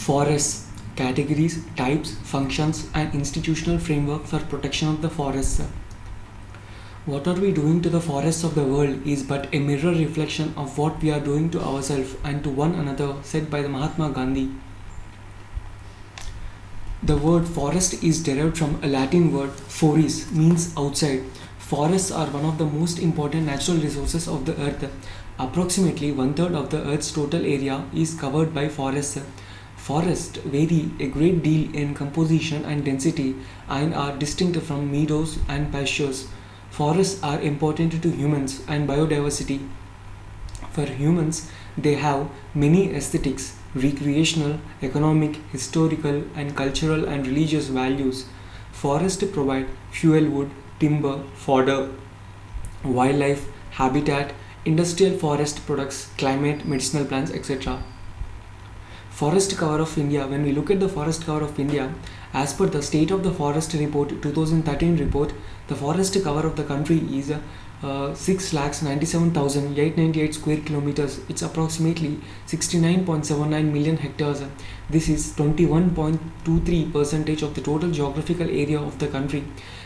Forests, categories, types, functions, and institutional framework for protection of the forests. What are we doing to the forests of the world is but a mirror reflection of what we are doing to ourselves and to one another, said by the Mahatma Gandhi. The word forest is derived from a Latin word foris, means outside. Forests are one of the most important natural resources of the earth. Approximately one third of the earth's total area is covered by forests. Forests vary a great deal in composition and density and are distinct from meadows and pastures. Forests are important to humans and biodiversity. For humans, they have many aesthetics, recreational, economic, historical, and cultural and religious values. Forests provide fuel wood, timber, fodder, wildlife, habitat, industrial forest products, climate, medicinal plants, etc. Forest cover of India. When we look at the forest cover of India, as per the State of the Forest Report 2013 report, the forest cover of the country is 6,97,898 square kilometers. It's approximately 69.79 million hectares. This is 21.23% of the total geographical area of the country.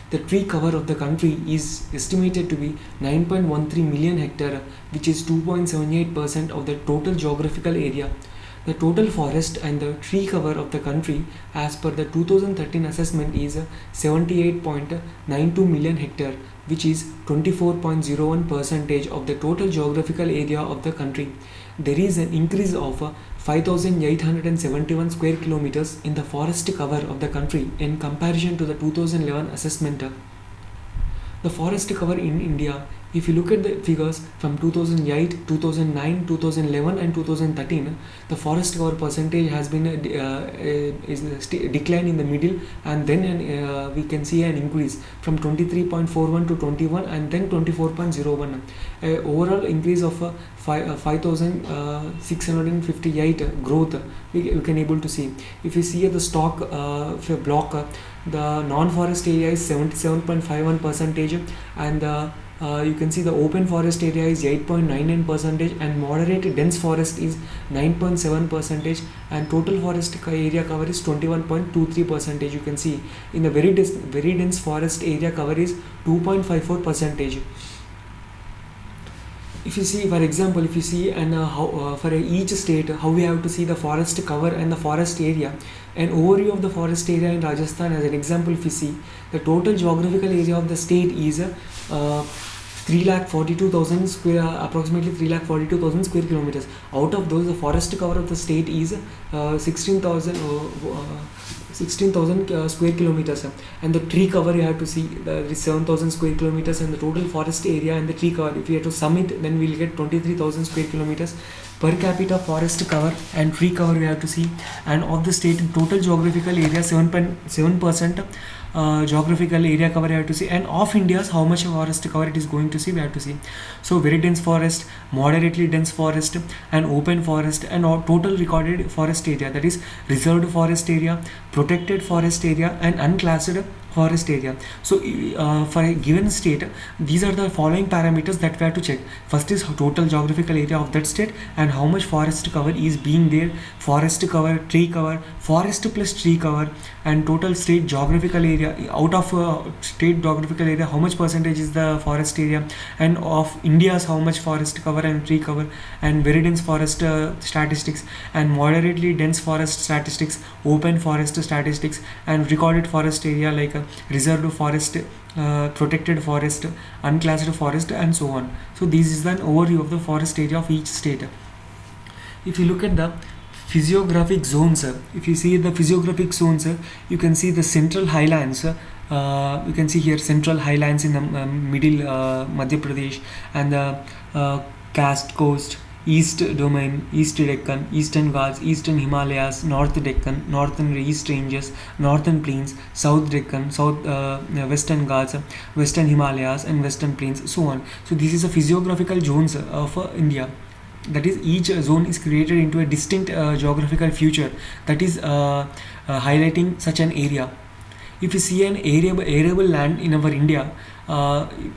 The tree cover of the country is estimated to be 9.13 million hectares, which is 2.78% of the total geographical area. The total forest and the tree cover of the country as per the 2013 assessment is 78.92 million hectare, which is 24.01% of the total geographical area of the country. There is an increase of 5,871 square kilometers in the forest cover of the country in comparison to the 2011 assessment. The forest cover in India, if you look at the figures from 2008, 2009, 2011 and 2013, the forest cover percentage has been decline in the middle, and then we can see an increase from 23.41 to 21 and then 24.01. Overall increase of 5,658 growth we can able to see. If you see at the stock block, the non-forest area is 77.51%, and you can see the open forest area is 8.99%, and moderate dense forest is 9.7%, and total forest area cover is 21.23%. You can see in the very dense forest area cover is 2.54%. If you see, for example, if you see and how for each state how we have to see the forest cover and the forest area, an overview of the forest area in Rajasthan as an example, if you see the total geographical area of the state is 3,42,000 square, approximately 3,42,000 square kilometers. Out of those, the forest cover of the state is 16,000 square kilometers, and the tree cover you have to see the 7,000 square kilometers, and the total forest area and the tree cover, if we have to sum it, then we'll get 23,000 square kilometers. Per capita forest cover and tree cover we have to see, and of the state total geographical area 7.7% geographical area cover you have to see, and of India's how much forest cover it is going to see we have to see. So very dense forest, moderately dense forest, and open forest, and total recorded forest area, that is reserved forest area, protected forest area, and unclassed forest area. So for a given state, these are the following parameters that we have to check. First is total geographical area of that state and how much forest cover is being there, forest cover, tree cover, forest plus tree cover, and total state geographical area. Out of state geographical area, how much percentage is the forest area, and of India's how much forest cover and tree cover, and very dense forest statistics, and moderately dense forest statistics, open forest statistics, and recorded forest area like reserved forest, protected forest, unclassed forest, and so on. So this is an overview of the forest area of each state. If you look at the physiographic zones, if you see the physiographic zones, you can see the central highlands. You can see here central highlands in the middle Madhya Pradesh, and the Cast Coast, East Domain, East Deccan, Eastern Ghats, Eastern Himalayas, North Deccan, Northern East Ranges, Northern Plains, South Deccan, Western Ghats, Western Himalayas, and Western Plains, so on. So this is a physiographical zones of India. That is, each zone is created into a distinct geographical feature that is highlighting such an area. If you see an arable land in our India,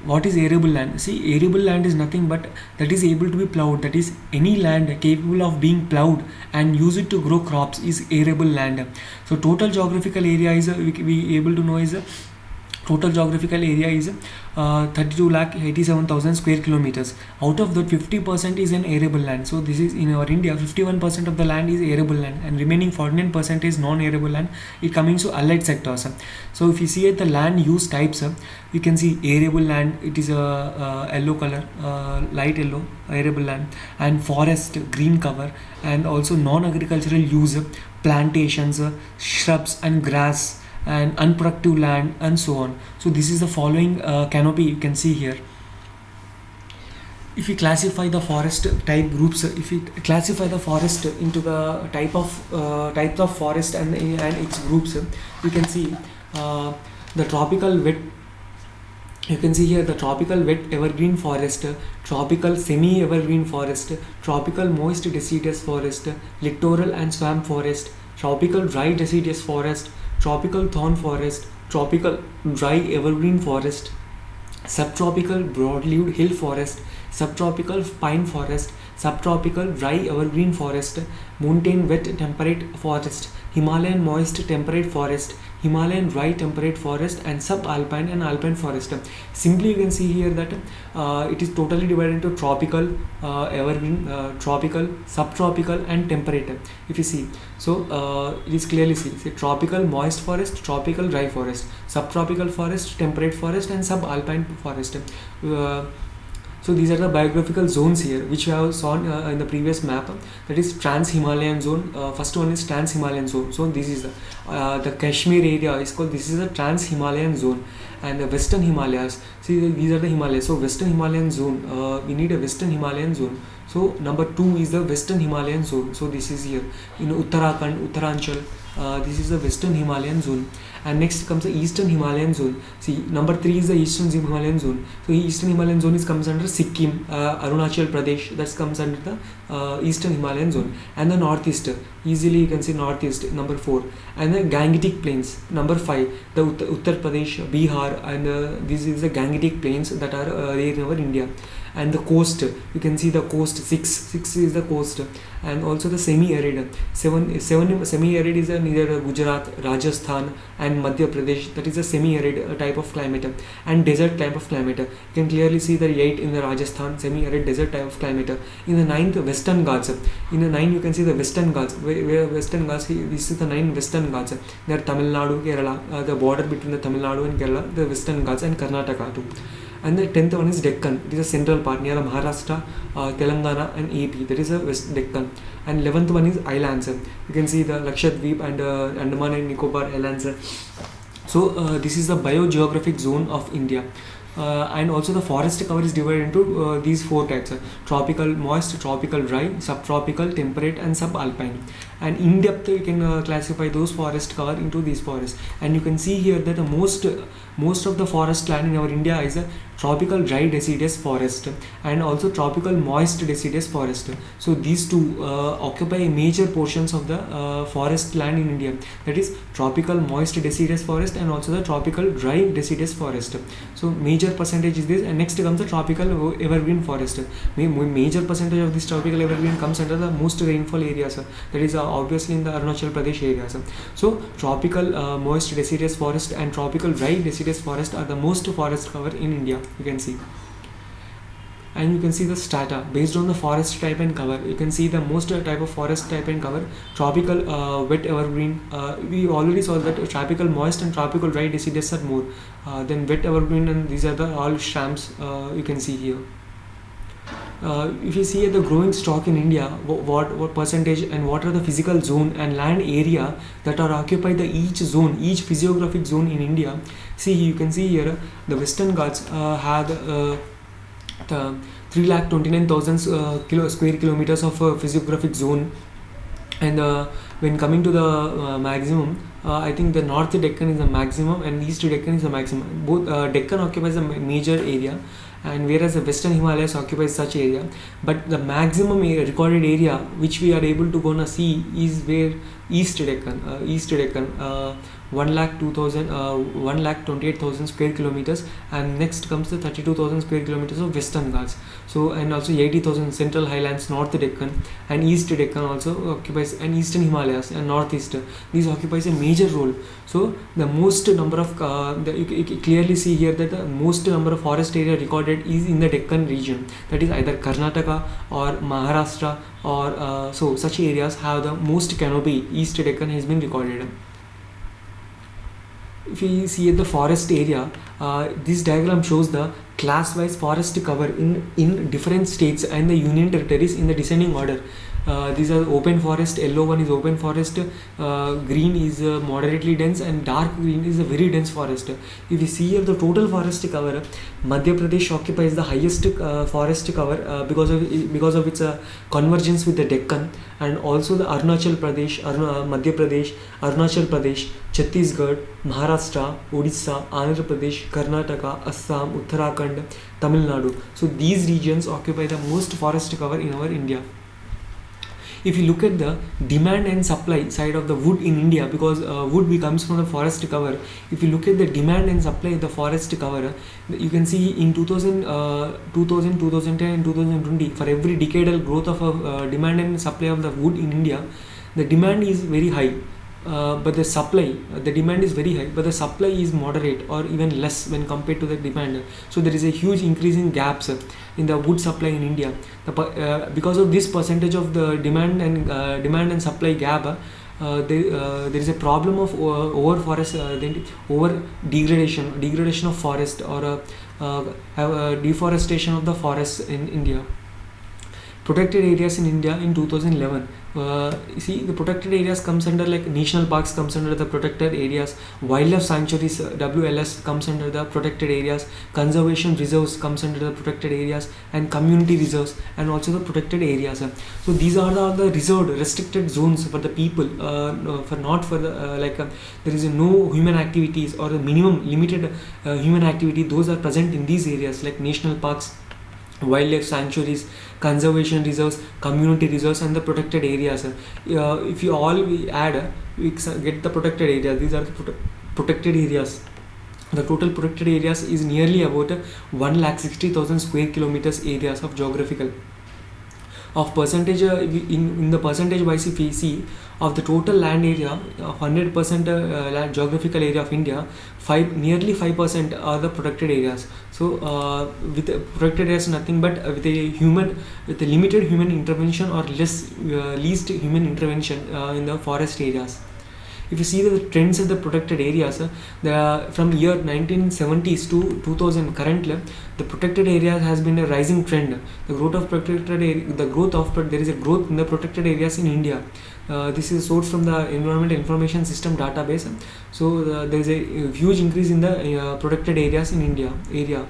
what is arable land? See, arable land is nothing but that is able to be plowed. That is, any land capable of being plowed and use it to grow crops is arable land. So total geographical area is we able to know is total geographical area is 32,87,000 square kilometers. Out of that, 50% is an arable land. So this is in our India, 51% of the land is arable land, and remaining 49% is non-arable land. It coming to allied sectors. So if you see at the land use types, you can see arable land. It is a yellow color, light yellow, arable land, and forest, green cover, and also non-agricultural use, plantations, shrubs and grass, and unproductive land, and so on. So this is the following canopy you can see here. If we classify the forest type groups, if we classify the forest into the types of forest and its groups, you can see the tropical wet. You can see here the tropical wet evergreen forest, tropical semi-evergreen forest, tropical moist deciduous forest, littoral and swamp forest, tropical dry deciduous forest, tropical thorn forest, tropical dry evergreen forest, subtropical broad-leaved hill forest, subtropical pine forest, subtropical dry evergreen forest, mountain wet temperate forest, Himalayan moist temperate forest, Himalayan dry temperate forest, and subalpine and alpine forest. Simply you can see here that it is totally divided into tropical, evergreen, tropical, subtropical and temperate. If you see, so it is clearly see tropical moist forest, tropical dry forest, subtropical forest, temperate forest, and subalpine forest. So these are the biographical zones here, which we have shown in the previous map. That is Trans-Himalayan zone. First one is Trans-Himalayan zone. So this is the Kashmir area is called. This is a Trans-Himalayan zone, and the Western Himalayas. See, these are the Himalayas. So Western Himalayan zone. We need a Western Himalayan zone. So number 2 is the Western Himalayan zone. So this is here in Uttarakhand, Uttaranchal. This is the Western Himalayan zone. And next comes the Eastern Himalayan zone. See, number 3 is the Eastern Himalayan zone. So Eastern Himalayan zone comes under Sikkim, Arunachal Pradesh. That comes under the Eastern Himalayan zone. And the Northeast, easily you can see Northeast, number 4. And the Gangetic Plains, number 5. The Uttar Pradesh, Bihar, and this is the Gangetic Plains that are there in our India. And the coast, you can see the coast, 6 is the coast, and also the semi-arid. 7 semi-arid is neither Gujarat, Rajasthan, and Madhya Pradesh. That is a semi-arid type of climate, and desert type of climate. You can clearly see the 8 in the Rajasthan, semi-arid desert type of climate. In the 9th, Western Ghats. In the 9 you can see the Western Ghats. Where Western Ghats, this is the 9 Western Ghats. They are Tamil Nadu, Kerala, the border between the Tamil Nadu and Kerala, the Western Ghats, and Karnataka too. And the 10th one is Deccan. It is a central part near Maharashtra, Telangana, and AP. That is a West Deccan. And 11th one is islands. You can see the Lakshadweep and Andaman and Nicobar Islands. So this is the biogeographic zone of India. And also the forest cover is divided into these 4 types: tropical moist, tropical dry, subtropical, temperate, and subalpine. And in depth you can classify those forest cover into these forests. And you can see here that the most of the forest land in our India is a tropical dry deciduous forest and also tropical moist deciduous forest. So these two occupy major portions of the forest land in India. That is tropical moist deciduous forest and also the tropical dry deciduous forest. So major percentage is this, and next comes the tropical evergreen forest. Major percentage of this tropical evergreen comes under the most rainfall areas. That is obviously in the Arunachal Pradesh areas. So tropical moist deciduous forest and tropical dry deciduous forest are the most forest cover in India. You can see, and you can see the strata based on the forest type and cover. You can see the most type of forest type and cover: tropical wet evergreen. We already saw that tropical moist and tropical dry deciduous are more than wet evergreen, and these are the all shrubs. You can see here. If you see the growing stock in India, what percentage and what are the physical zone and land area that are occupied the each zone, each physiographic zone in India. See, you can see here the Western Ghats have the 329,000 square kilometers of physiographic zone, and when coming to the maximum, I think the North Deccan is the maximum and East Deccan is the maximum. Both Deccan occupies a major area, and whereas the Western Himalayas occupies such area, but the maximum recorded area which we are able to gonna see is where East Deccan, 1,28,000 square kilometers, and next comes the 32,000 square kilometers of Western Ghats. So, and also 80,000 Central Highlands, North Deccan, and East Deccan also occupies, and Eastern Himalayas and Northeast. These occupies a major role. So the most number of you clearly see here that the most number of forest area recorded is in the Deccan region, that is either Karnataka or Maharashtra, or so such areas have the most canopy. East Deccan has been recorded. If we see at the forest area, this diagram shows the class-wise forest cover in different states and the union territories in the descending order. These are open forest. Yellow one is open forest, green is moderately dense, and dark green is a very dense forest. If we see here the total forest cover, Madhya Pradesh occupies the highest forest cover because of its convergence with the Deccan, and also the Arunachal Pradesh, Madhya Pradesh, Arunachal Pradesh, Chhattisgarh, Maharashtra, Odisha, Andhra Pradesh, Karnataka, Assam, Uttarakhand, Tamil Nadu. So these regions occupy the most forest cover in our India. If you look at the demand and supply side of the wood in India, because wood comes from the forest cover, if you look at the demand and supply of the forest cover, you can see in 2000, 2010 and 2020, for every decadal growth of demand and supply of the wood in India, the demand is very high. But the demand is very high, but the supply is moderate or even less when compared to the demand. So there is a huge increase in gaps in the wood supply in India. Because of this percentage of the demand and supply gap, there is a problem of over degradation of forest, or deforestation of the forests in India. Protected areas in India in 2011. See, the protected areas comes under, like, national parks comes under the protected areas, wildlife sanctuaries WLS comes under the protected areas, conservation reserves comes under the protected areas, and community reserves, and also the protected areas. So these are the reserved, restricted zones for the people, there is no human activities or a minimum limited human activity. Those are present in these areas, like national parks, wildlife sanctuaries, conservation reserves, community reserves, and the protected areas. If you all we add, we get the protected areas. These are the protected areas. The total protected areas is nearly about 1,60,000 square kilometers areas of geographical. Of percentage, in the percentage wise, if we see of the total land area, 100% geographical area of India, nearly 5% are the protected areas. So with protected areas, nothing but with a limited human intervention or least human intervention in the forest areas. If you see the trends of the protected areas, from year 1970s to 2000 currently, the protected areas has been a rising trend. There is a growth in the protected areas in India. This is sourced from the Environment Information System database. So there is a huge increase in the protected areas in India area.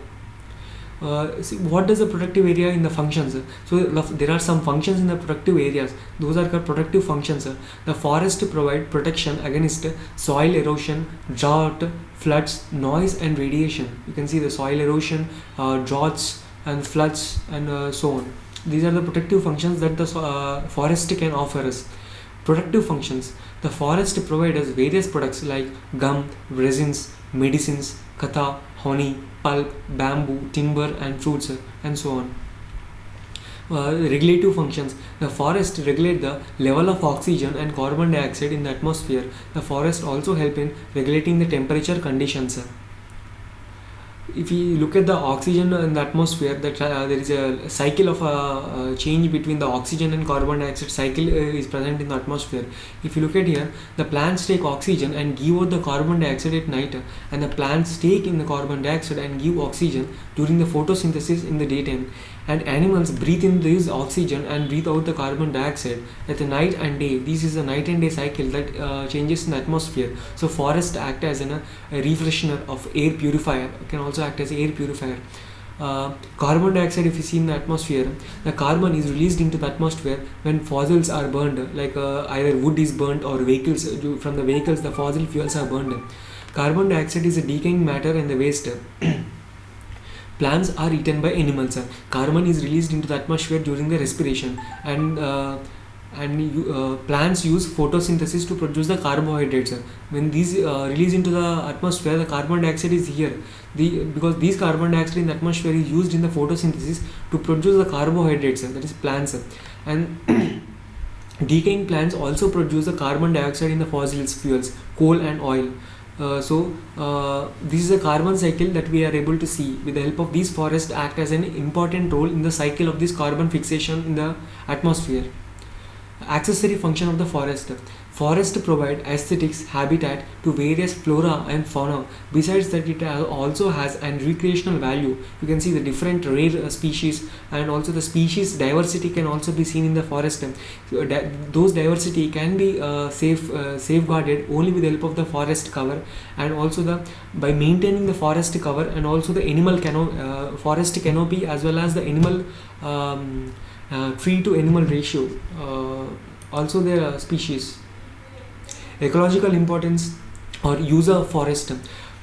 See, what does the protective area in the functions? So there are some functions in the protective areas. Those are called protective functions. The forest provide protection against soil erosion, drought, floods, noise, and radiation. You can see the soil erosion, droughts, and floods, and so on. These are the protective functions that the forest can offer us. Productive functions. The forest provides us various products like gum, resins, medicines, katha, honey, pulp, bamboo, timber, and fruits, and so on. Regulative functions. The forest regulate the level of oxygen and carbon dioxide in the atmosphere. The forest also help in regulating the temperature conditions. If we look at the oxygen in the atmosphere, there is a cycle of change between the oxygen and carbon dioxide cycle is present in the atmosphere. If you look at here, the plants take oxygen and give out the carbon dioxide at night, and the plants take in the carbon dioxide and give oxygen during the photosynthesis in the daytime. And animals breathe in this oxygen and breathe out the carbon dioxide at the night and day. This is a night and day cycle that changes in the atmosphere. So forests act as a refreshener of air purifier, can also act as air purifier. Carbon dioxide, if you see in the atmosphere, the carbon is released into the atmosphere when fossils are burned, like either wood is burnt or from the vehicles the fossil fuels are burned. Carbon dioxide is a decaying matter and the waste. Plants are eaten by animals. Carbon is released into the atmosphere during the respiration, and and plants use photosynthesis to produce the carbohydrates. When these release into the atmosphere, the carbon dioxide is here. Because these carbon dioxide in the atmosphere is used in the photosynthesis to produce the carbohydrates, that is plants. And decaying plants also produce the carbon dioxide in the fossil fuels, coal and oil. This is a carbon cycle that we are able to see. With the help of these forests act as an important role in the cycle of this carbon fixation in the atmosphere. Accessory function of the forest. Forest provide aesthetics, habitat to various flora and fauna. Besides that, it also has an recreational value. You can see the different rare species, and also the species diversity can also be seen in the forest. Those diversity can be safeguarded only with the help of the forest cover, and also by maintaining the forest cover, and also the animal forest canopy, as well as the animal tree to animal ratio. Also their species. Ecological importance or use of forest.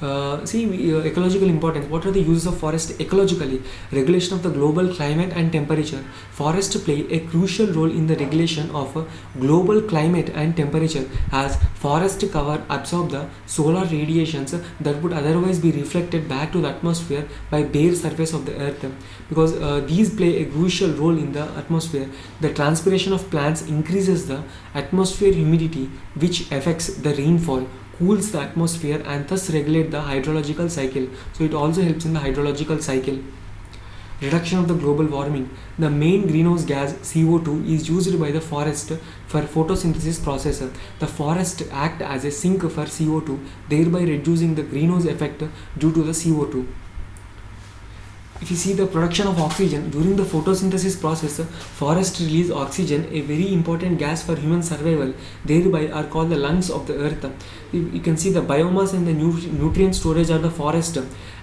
Ecological importance. What are the uses of forest ecologically? Regulation of the global climate and temperature. Forests play a crucial role in the regulation of global climate and temperature, as forest cover absorb the solar radiations that would otherwise be reflected back to the atmosphere by bare surface of the earth. Because these play a crucial role in the atmosphere. The transpiration of plants increases the atmosphere humidity, which affects the rainfall, cools the atmosphere, and thus regulate the hydrological cycle. So it also helps in the hydrological cycle. Reduction of the global warming. The main greenhouse gas CO2 is used by the forest for photosynthesis process. The forest act as a sink for CO2, thereby reducing the greenhouse effect due to the CO2. If you see the production of oxygen during the photosynthesis process, forest release oxygen, a very important gas for human survival, thereby are called the lungs of the earth. You can see the biomass and the nutrient storage are the forest,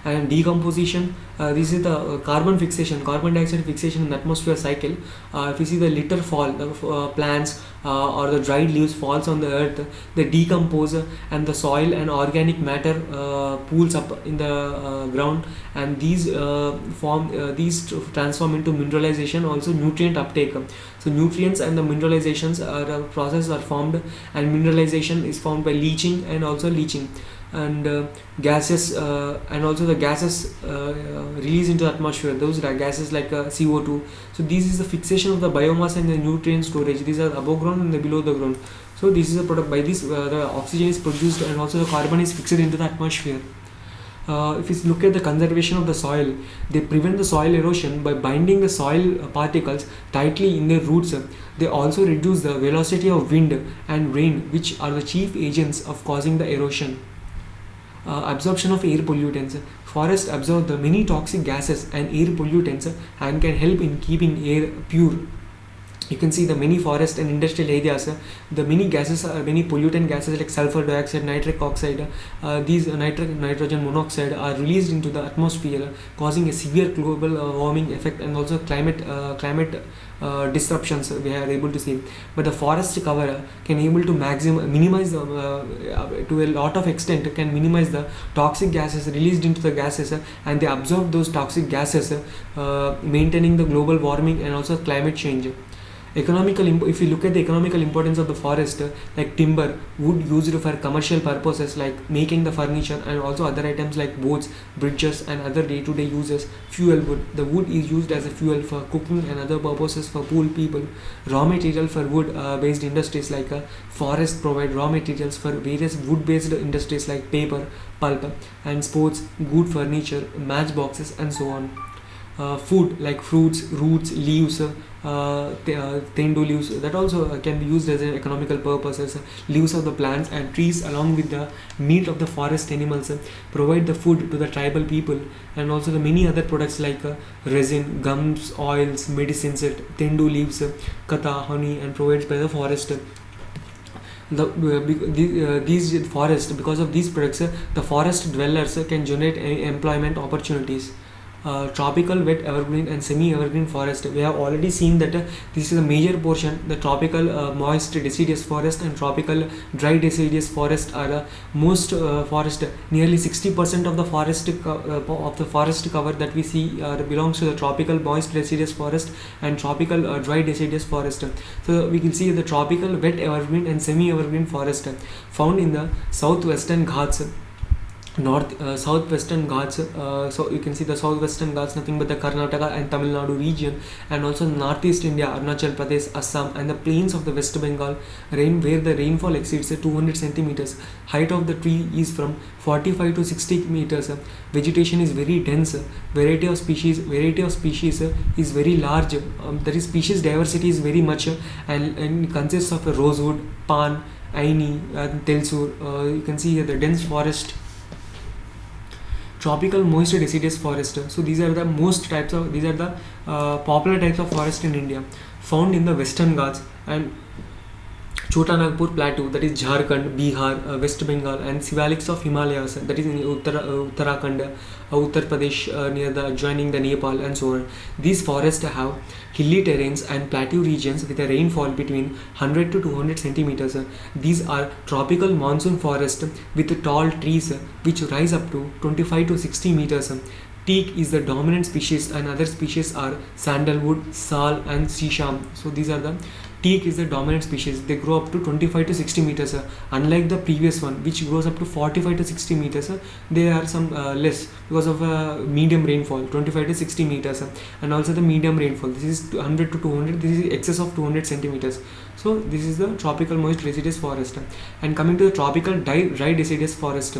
and decomposition, this is the carbon dioxide fixation in the atmosphere cycle. If you see the litter fall, the plants or the dried leaves falls on the earth, they decompose, and the soil and organic matter pools up in the ground, and these transform into mineralization, also nutrient uptake. So nutrients and the mineralizations are process are formed, and mineralization is formed by leaching and also leaching, and gases and also the gases released into the atmosphere, those are gases like CO2. So this is the fixation of the biomass and the nutrient storage. These are above ground and the below the ground. So this is a product. By this the oxygen is produced, and also the carbon is fixed into the atmosphere. If you look at the conservation of the soil, they prevent the soil erosion by binding the soil particles tightly in their roots. They also reduce the velocity of wind and rain, which are the chief agents of causing the erosion. Absorption of air pollutants. Forests absorb the many toxic gases and air pollutants and can help in keeping air pure. You can see the many forest and industrial areas, the many gases, many pollutant gases like sulfur dioxide, nitric oxide, these nitrogen monoxide are released into the atmosphere, causing a severe global warming effect, and also climate disruptions we are able to see. But the forest cover can able to minimize to a lot of extent, can minimize the toxic gases released into the gases, and they absorb those toxic gases, maintaining the global warming and also climate change. If you look at the economical importance of the forest, like timber, wood used for commercial purposes like making the furniture, and also other items like boats, bridges, and other day-to-day uses. Fuel wood. The wood is used as a fuel for cooking and other purposes for poor people. Raw material for wood-based industries like forest provide raw materials for various wood-based industries like paper, pulp, and sports, good furniture, matchboxes, and so on. Food like fruits, roots, leaves, tendu leaves, that also can be used as an economical purposes. Leaves of the plants and trees along with the meat of the forest animals provide the food to the tribal people, and also the many other products like resin, gums, oils, medicines, tendu leaves, kata, honey, and provided by the forest. These forests, because of these products, the forest dwellers can generate employment opportunities. tropical wet evergreen and semi-evergreen forest. We have already seen that this is a major portion. The tropical moist deciduous forest and tropical dry deciduous forest are the most forest. Nearly 60% of the forest cover that we see belongs to the tropical moist deciduous forest and tropical dry deciduous forest. So we can see the tropical wet evergreen and semi-evergreen forest found in the southwestern Ghats, southwestern Ghats. So you can see the southwestern Ghats, nothing but the Karnataka and Tamil Nadu region, and also northeast India, Arunachal Pradesh, Assam, and the plains of the West Bengal, where the rainfall exceeds 200 centimeters. Height of the tree is from 45 to 60 meters. Vegetation is very dense. Variety of species is very large. That is, species diversity is very much, and consists of a rosewood, pan, aini, and telsur. You can see here the dense forest. Tropical moist deciduous forest. So these are the popular types of forest in India, found in the Western Ghats and Chota Nagpur Plateau, that is Jharkhand, Bihar, West Bengal, and Sivalics of Himalayas, that is in Uttarakhand, Uttar Pradesh, near the adjoining the Nepal, and so on. These forests have hilly terrains and plateau regions with a rainfall between 100 to 200 centimeters. These are tropical monsoon forests with tall trees which rise up to 25 to 60 meters. Teak is the dominant species, and other species are sandalwood, sal, and sisham. So these are the teak is the dominant species. They grow up to 25 to 60 meters. Unlike the previous one, which grows up to 45 to 60 meters, they are some less because of medium rainfall, 25 to 60 meters, and also the medium rainfall. This is 100 to 200. This is excess of 200 centimeters. So this is the tropical moist deciduous forest. And coming to the tropical dry deciduous forest,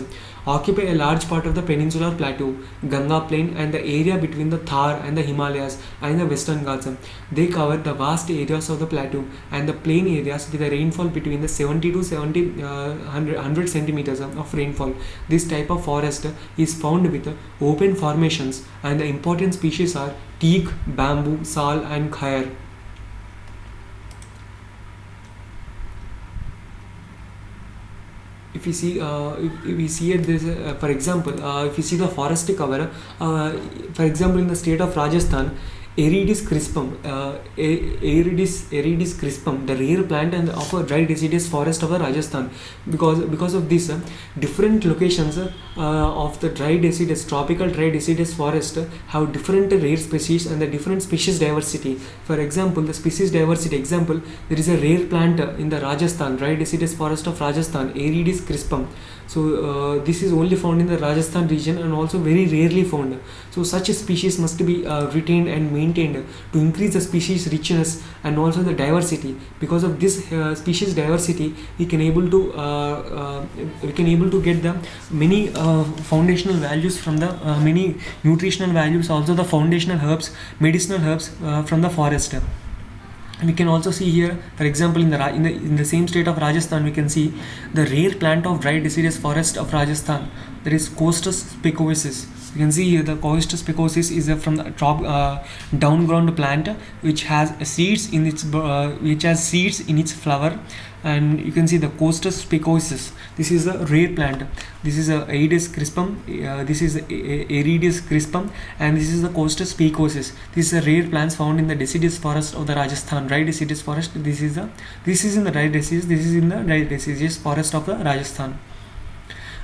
occupy a large part of the peninsular plateau, Ganga plain, and the area between the Thar and the Himalayas and the Western Ghats. They cover the vast areas of the plateau and the plain areas with a rainfall between the 70 to 100 centimeters of rainfall. This type of forest is found with open formations, and the important species are teak, bamboo, sal, and khair. If we see it, this for example, if you see the forest cover, for example, in the state of Rajasthan, Aridis crispum, Aridis crispum, the rare plant and of a dry deciduous forest of Rajasthan. Because of this, different locations of the tropical dry deciduous forest have different rare species and the different species diversity. For example, the species diversity example, there is a rare plant in the Rajasthan dry deciduous forest of Rajasthan, Aridis crispum. So this is only found in the Rajasthan region and also very rarely found. So such a species must be retained and maintained to increase the species richness and also the diversity. Because of this species diversity, we can able to get the many foundational values from the many nutritional values, also the foundational herbs, medicinal herbs from the forest. We can also see here, for example, in the same state of Rajasthan, we can see the rare plant of dry deciduous forest of Rajasthan. There is Costus spicoides. You can see here the Costus spicoides is from the downground plant which has seeds in its flower, and you can see the Costus spicoides. This is a rare plant. This is a Aridis crispum. This is Aridis crispum, and this is the Costus spicoides. This is a rare plants found in the deciduous forest of the Rajasthan dry deciduous forest. This is in the dry deciduous. This is in the dry deciduous forest of the Rajasthan.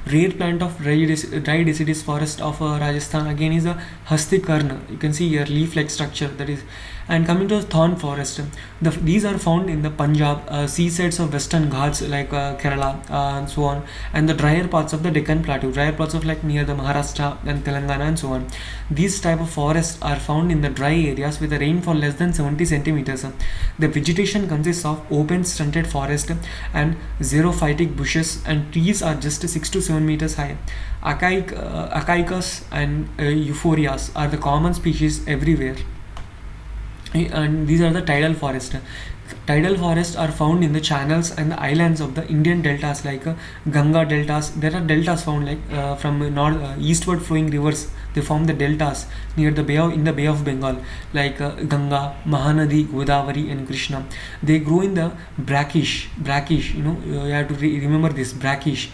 Rare plant of dry deciduous forest of Rajasthan again is a Hastikarna. You can see here leaf-like structure, that is. And coming to the thorn forest, these are found in the Punjab, seasides of Western Ghats like Kerala and so on, and the drier parts of the Deccan Plateau, drier parts of like near the Maharashtra and Telangana and so on. These type of forests are found in the dry areas with a rainfall less than 70 centimeters. The vegetation consists of open stunted forest and xerophytic bushes, and trees are just 6 to 7 meters high. Acaicus and euphorbias are the common species everywhere. And these are the tidal forests. Tidal forests are found in the channels and the islands of the Indian deltas like Ganga deltas. There are deltas found like from eastward flowing rivers. They form the deltas near the in the Bay of Bengal, like Ganga, Mahanadi, Godavari, and Krishna. They grow in the brackish. You have to remember this brackish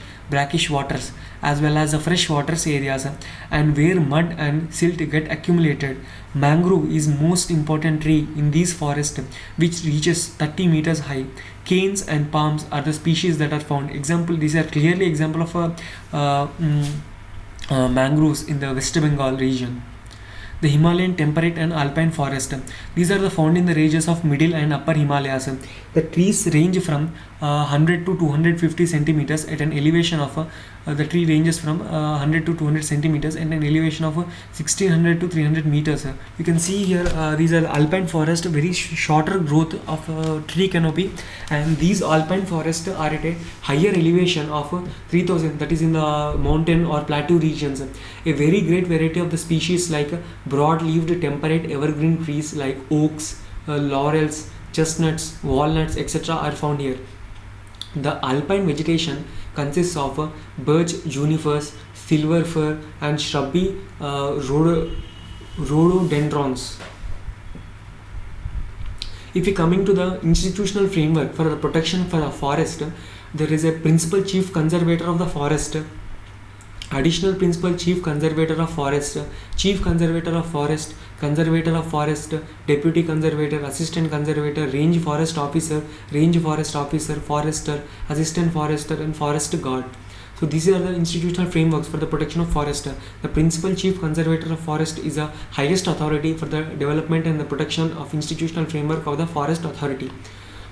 waters, as well as the fresh waters areas, and where mud and silt get accumulated. Mangrove is most important tree in these forests, which reaches 30 meters high. Canes and palms are the species that are found. These are clearly example of mangroves in the West Bengal region. The Himalayan temperate and alpine forest. These are the found in the ranges of middle and upper Himalayas. The trees range from 100 to 250 centimeters at an elevation of the tree ranges from 100 to 200 centimeters at an elevation of 1600 to 300 meters. You can see here these are alpine forest, very shorter growth of tree canopy, and these alpine forests are at a higher elevation of 3000, that is in the mountain or plateau regions. A very great variety of the species like broad-leaved temperate evergreen trees like oaks, laurels, chestnuts, walnuts, etc. are found here. The alpine vegetation consists of birch, junipers, silver fir, and shrubby rhododendrons. If we coming to the institutional framework for the protection for the forest, there is a principal chief conservator of the forest, additional principal chief conservator of forest, chief conservator of forest, conservator of forest, deputy conservator, assistant conservator, range forest officer, forester, assistant forester, and forest guard. So these are the institutional frameworks for the protection of forest. The principal chief conservator of forest is the highest authority for the development and the protection of institutional framework of the forest authority.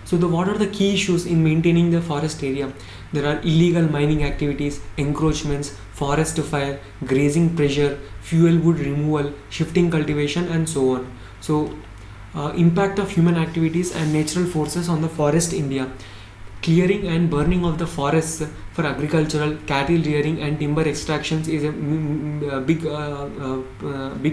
So what are the key issues in maintaining the forest area? There are illegal mining activities, encroachments, forest fire, grazing pressure, fuel wood removal, shifting cultivation, and so on. So impact of human activities and natural forces on the forest India. Clearing and burning of the forests for agricultural, cattle rearing, and timber extractions is a big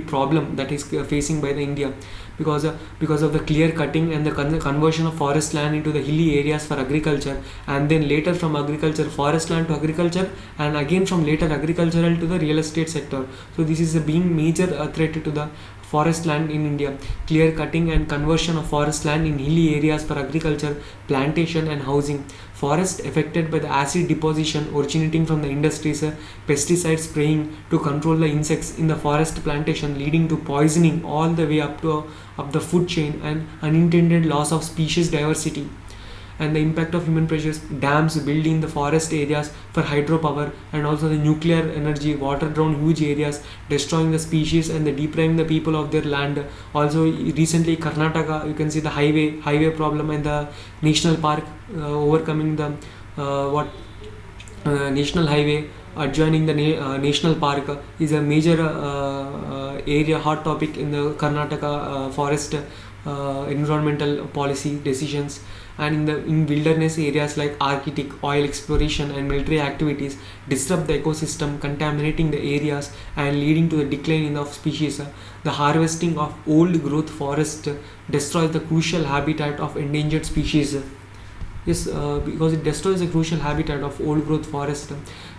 problem that is facing by the India, because of the clear cutting and the conversion of forest land into the hilly areas for agriculture, and then later from agriculture forest land to agriculture, and again from later agricultural to the real estate sector. So this is a being major threat to the forest land in India. Clear cutting and conversion of forest land in hilly areas for agriculture, plantation, and housing. Forest affected by the acid deposition originating from the industries, pesticide spraying to control the insects in the forest plantation, leading to poisoning all the way up the food chain, and unintended loss of species diversity. And the impact of human pressures, dams built in the forest areas for hydropower, and also the nuclear energy, water down huge areas, destroying the species and depriving the people of their land. Also recently Karnataka, you can see the highway problem, and the national park overcoming the national highway adjoining the national park is a major area, hot topic in the Karnataka forest environmental policy decisions. And in wilderness areas like Arctic, oil exploration and military activities disrupt the ecosystem, contaminating the areas and leading to the decline of species. The harvesting of old growth forest destroys the crucial habitat of endangered species. Yes, because it destroys the crucial habitat of old growth forest.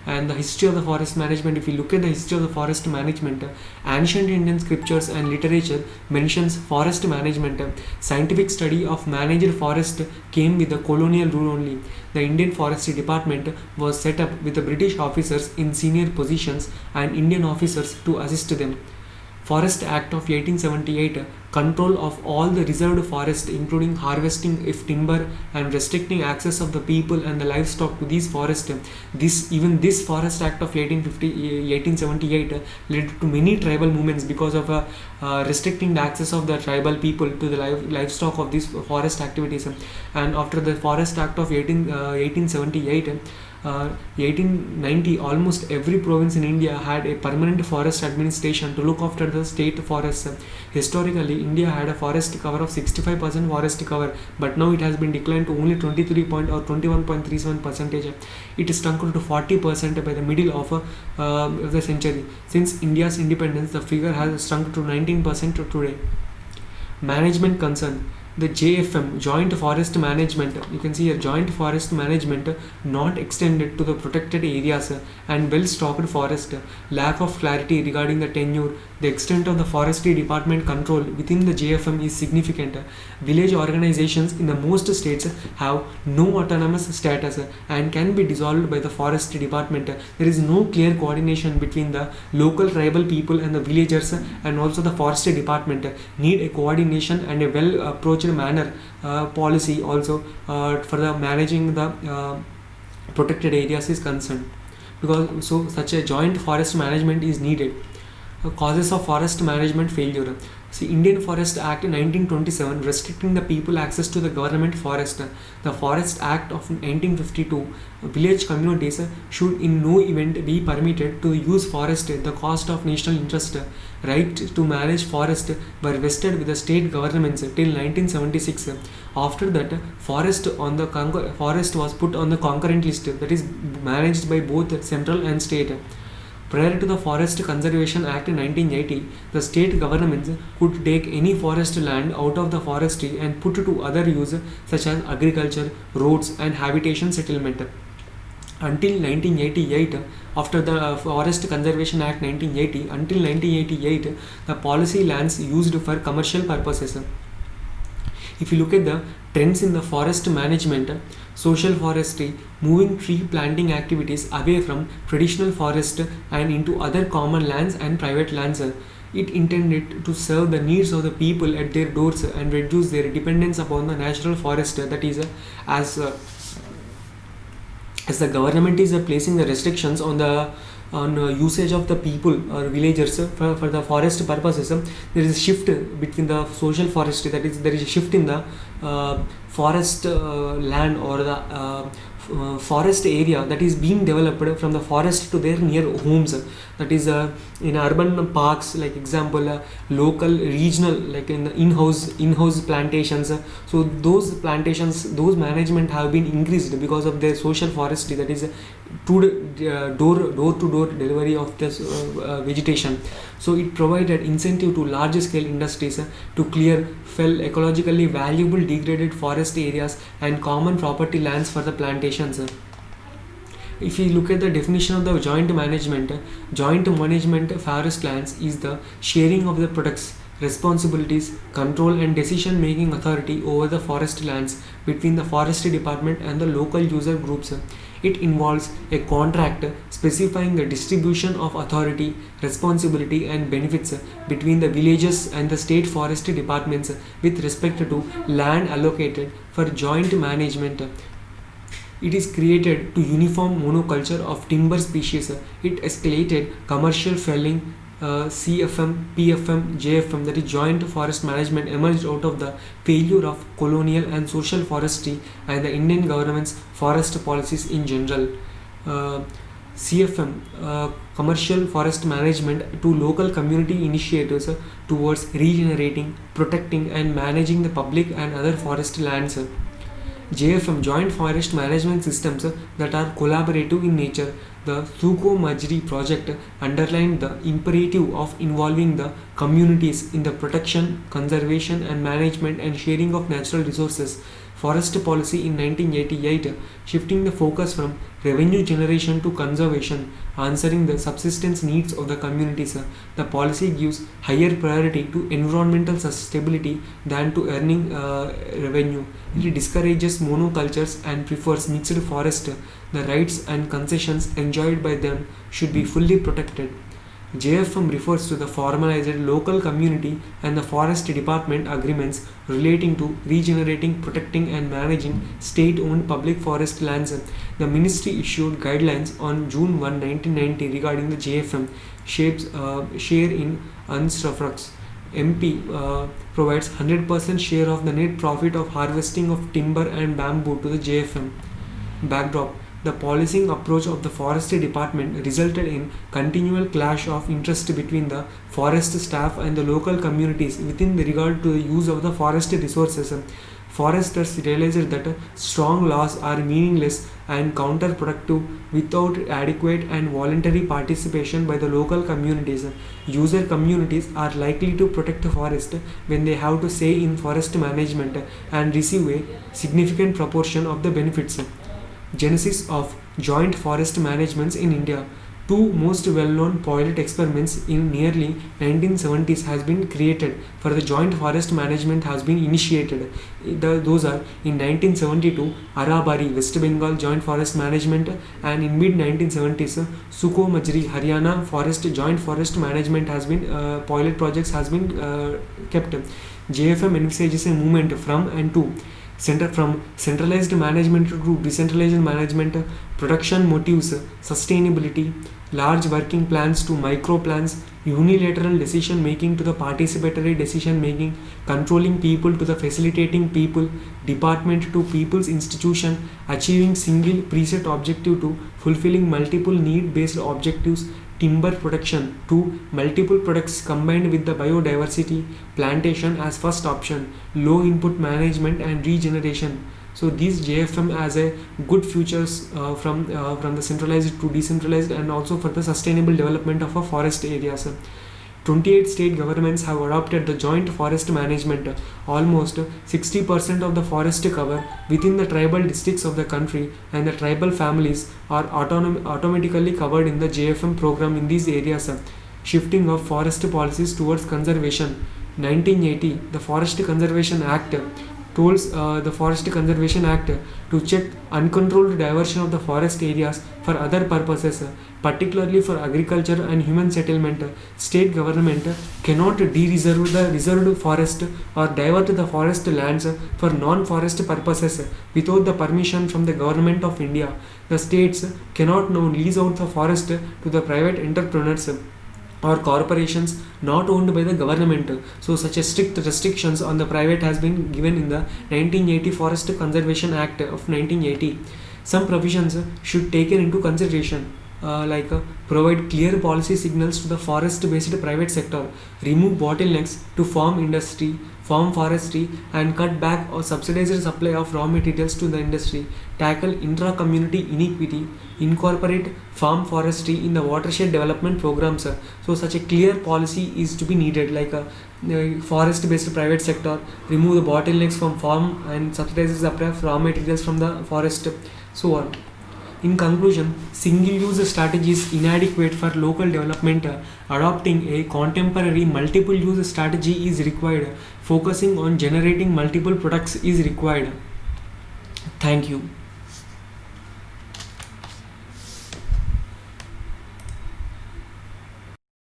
And the history of the forest management, if you look at the history of the forest management, ancient Indian scriptures and literature mentions forest management. Scientific study of managed forest came with the colonial rule only. The Indian Forestry Department was set up with the British officers in senior positions and Indian officers to assist them. Forest Act of 1878, control of all the reserved forest, including harvesting of timber and restricting access of the people and the livestock to these forests. This Forest Act of 1878 led to many tribal movements because of restricting the access of the tribal people to the livestock of these forest activities. And after the Forest Act of 1878, 1890, almost every province in India had a permanent forest administration to look after the state forests. Historically, India had a forest cover of 65% forest cover, but now it has been declined to only 21.37%. It is shrunk to 40% by the middle of the century. Since India's independence, the figure has shrunk to 19% today. Management concern. The JFM, Joint Forest Management, you can see a Joint Forest Management not extended to the protected areas and well-stocked forest, lack of clarity regarding the tenure, the extent of the forestry department control within the JFM is significant. Village organizations in the most states have no autonomous status and can be dissolved by the forestry department. There is no clear coordination between the local tribal people and the villagers, and also the forestry department need a coordination and a well approached manner policy also for the managing the protected areas is concerned, because so such a joint forest management is needed. Causes of forest management failure. See, Indian Forest Act 1927 restricting the people access to the government forest. The Forest Act of 1952, village communities should in no event be permitted to use forest at the cost of national interest. Right to manage forest were vested with the state governments till 1976. After that, forest was put on the concurrent list, that is managed by both central and state. Prior to the Forest Conservation Act 1980, the state governments could take any forest land out of the forestry and put to other use such as agriculture, roads and habitation settlement. Until 1988, after the Forest Conservation Act 1980, until 1988, the policy lands used for commercial purposes. If you look at the trends in the forest management, social forestry, moving tree planting activities away from traditional forest and into other common lands and private lands. It intended to serve the needs of the people at their doors and reduce their dependence upon the natural forest. That is, as the government is placing the restrictions on the usage of the people or villagers for the forest purposes, there is a shift between the social forestry, that is there is a shift in the forest land or the forest area that is being developed from the forest to their near homes. That is in urban parks, like example local regional, like in the in-house plantations. So those plantations, those management have been increased because of their social forestry, that is door to door delivery of this vegetation. So it provided incentive to large scale industries to clear fell ecologically valuable degraded forest areas and common property lands for the plantations. If you look at the definition of the joint management forest lands is the sharing of the products, responsibilities, control and decision making authority over the forest lands between the forestry department and the local user groups. It involves a contract specifying the distribution of authority, responsibility and benefits between the villages and the state forestry departments with respect to land allocated for joint management. It is created to uniform monoculture of timber species. It escalated commercial felling. CFM, PFM, JFM, that is joint forest management, emerged out of the failure of colonial and social forestry and the Indian government's forest policies in general. CFM, commercial forest management, to local community initiatives towards regenerating, protecting and managing the public and other forest lands. JFM, joint forest management systems that are collaborative in nature. The Suko Majri project underlined the imperative of involving the communities in the protection, conservation and management and sharing of natural resources. Forest policy in 1988, shifting the focus from revenue generation to conservation, answering the subsistence needs of the communities. The policy gives higher priority to environmental sustainability than to earning revenue. It discourages monocultures and prefers mixed forest. The rights and concessions enjoyed by them should be fully protected. JFM refers to the formalized local community and the forest department agreements relating to regenerating, protecting and managing state-owned public forest lands. The ministry issued guidelines on June 1, 1990 regarding the JFM share in usufructs. MP provides 100% share of the net profit of harvesting of timber and bamboo to the JFM. Backdrop: the policing approach of the forestry department resulted in continual clash of interest between the forest staff and the local communities within regard to the use of the forest resources. foresters realized that strong laws are meaningless and counterproductive without adequate and voluntary participation by the local communities. User communities are likely to protect the forest when they have to say in forest management and receive a significant proportion of the benefits. Genesis of joint forest managements in India. Two most well-known pilot experiments in nearly 1970s has been created for the joint forest management has been initiated. Those are in 1972 Arabari West Bengal joint forest management, and in mid 1970s Suko Majri Haryana forest joint forest management has been pilot projects has been kept. JFM envisages a movement from and to from centralized management to decentralized management, production motives, sustainability, large working plans to micro plans, unilateral decision making to the participatory decision making, controlling people to the facilitating people, department to people's institution, achieving single preset objective to fulfilling multiple need based objectives, timber production to multiple products combined with the biodiversity, plantation as first option, low input management and regeneration. So these JFM as a good futures from the centralized to decentralized, and also for the sustainable development of a forest areas. 28 state governments have adopted the joint forest management. Almost 60% of the forest cover within the tribal districts of the country and the tribal families are automatically covered in the JFM program in these areas. Shifting of forest policies towards conservation. 1980, the Forest Conservation Act tolls the Forest Conservation Act to check uncontrolled diversion of the forest areas for other purposes, particularly for agriculture and human settlement. State government cannot de-reserve the reserved forest or divert the forest lands for non-forest purposes without the permission from the Government of India. The states cannot now lease out the forest to the private entrepreneurs or corporations not owned by the government. So such a strict restrictions on the private has been given in the 1980 Forest Conservation Act of 1980. Some provisions should taken into consideration, provide clear policy signals to the forest-based private sector, remove bottlenecks to farm industry, farm forestry, and cut back or subsidized supply of raw materials to the industry, tackle intra-community inequity, incorporate farm forestry in the watershed development programs. So such a clear policy is to be needed, like a forest-based private sector, remove the bottlenecks from farm and subsidize supply of raw materials from the forest, so on. In conclusion, single-use strategy is inadequate for local development. Adopting a contemporary multiple-use strategy is required. Focusing on generating multiple products is required. Thank you.